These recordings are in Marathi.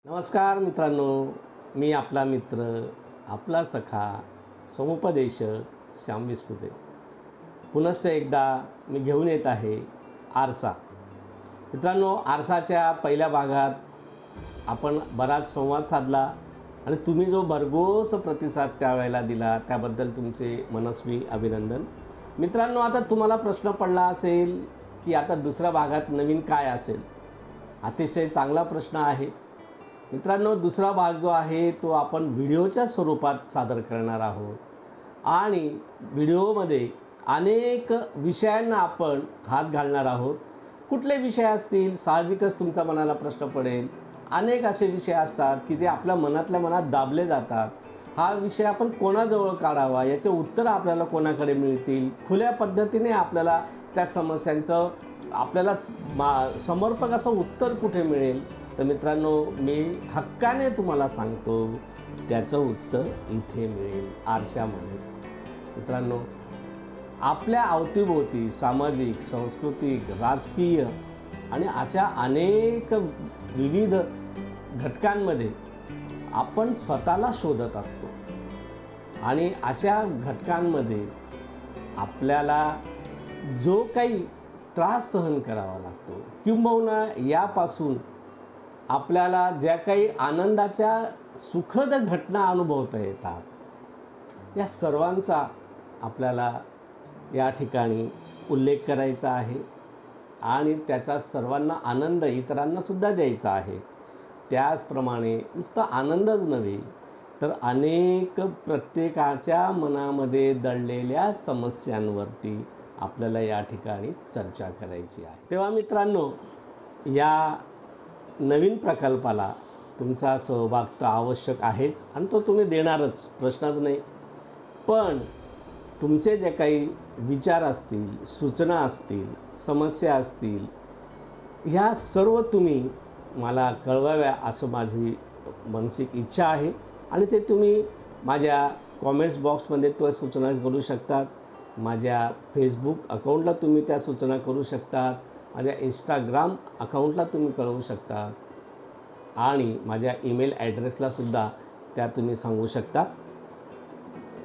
नमस्कार मित्रांनो, मी आपला मित्र, आपला सखा, समुपदेशक श्याम विस्पुते. पुनश्च एकदा मी घेऊन येत आहे आरसा. मित्रांनो, आरसाच्या पहिल्या भागात आपण बराच संवाद साधला आणि तुम्ही जो भरघोस प्रतिसाद त्यावेळेला दिला त्याबद्दल तुमचे मनस्वी अभिनंदन. मित्रांनो, आता तुम्हाला प्रश्न पडला असेल की आता दुसऱ्या भागात नवीन काय असेल. अतिशय चांगला प्रश्न आहे मित्रांनो. दुसरा भाग जो आहे तो आपण व्हिडिओच्या स्वरूपात सादर करणार आहोत आणि व्हिडिओमध्ये अनेक विषयांना आपण हात घालणार आहोत. कुठले विषय असतील, साहजिकच तुमच्या मनाला प्रश्न पडेल. अनेक असे विषय असतात की ते आपल्या मनातल्या मनात दाबले जातात. हा विषय आपण कोणाजवळ काढावा, याचे उत्तर आपल्याला कोणाकडे मिळतील, खुल्या पद्धतीने आपल्याला त्या समस्यांचं आपल्याला समर्पक असं उत्तर कुठे मिळेल. तर मित्रांनो, मी हक्काने तुम्हाला सांगतो त्याचं उत्तर इथे मिळेल, आरशामध्ये. मित्रांनो, आपल्या अवतीभोवती सामाजिक, सांस्कृतिक, राजकीय आणि अशा अनेक विविध घटकांमध्ये आपण स्वतःला शोधत असतो आणि अशा घटकांमध्ये आपल्याला जो काही त्रास सहन करावा लागतो किंबहुना यापासून आपल्याला ज्या काही आनंदाच्या सुखद घटना अनुभवता येतात, या सर्वांचा आपल्याला या ठिकाणी उल्लेख करायचा आहे आणि त्याचा सर्वांना आनंद इतरांनासुद्धा द्यायचा आहे. त्याचप्रमाणे नुसता आनंदच नव्हे तर अनेक प्रत्येकाच्या मनामध्ये दडलेल्या समस्यांवरती आपल्याला या ठिकाणी चर्चा करायची आहे. तेव्हा मित्रांनो, या नवीन प्रकल्पाला तुमचा सहभाग तर आवश्यक आहेच आणि तो तुम्ही देणारच, प्रश्नच नाही. पण तुमचे जे काही विचार असतील, सूचना असतील, समस्या असतील, ह्या सर्व तुम्ही मला कळवाव्या असं माझी मानसिक इच्छा आहे आणि ते तुम्ही माझ्या कॉमेंट्स बॉक्समध्ये तो सूचना करू शकतात. माझ्या फेसबुक अकाउंटला तुम्ही त्या सूचना करू शकतात. माझ्या इंस्टाग्राम अकाउंटला तुम्ही कळवू शकता आणि माझ्या ईमेल ॲड्रेसलासुद्धा त्या तुम्ही सांगू शकता.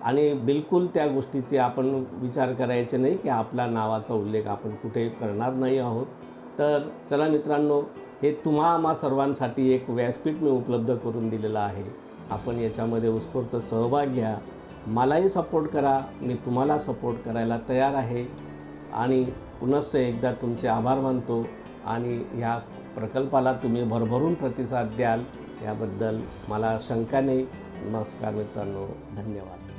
आणि बिलकुल त्या गोष्टीची आपण विचार करायचे नाही की आपला नावाचा उल्लेख आपण कुठे करणार नाही आहोत. तर चला मित्रांनो, हे आम्हा सर्वांसाठी एक व्यासपीठ मी उपलब्ध करून दिलेलं आहे. आपण याच्यामध्ये उत्स्फूर्त सहभाग घ्या, मलाही सपोर्ट करा, मी तुम्हाला सपोर्ट करायला तयार आहे. आणि पुनश्च एकदा तुमचे आभार मानतो आणि ह्या प्रकल्पाला तुम्ही भरभरून प्रतिसाद द्याल याबद्दल मला शंका नाही. नमस्कार मित्रांनो, धन्यवाद.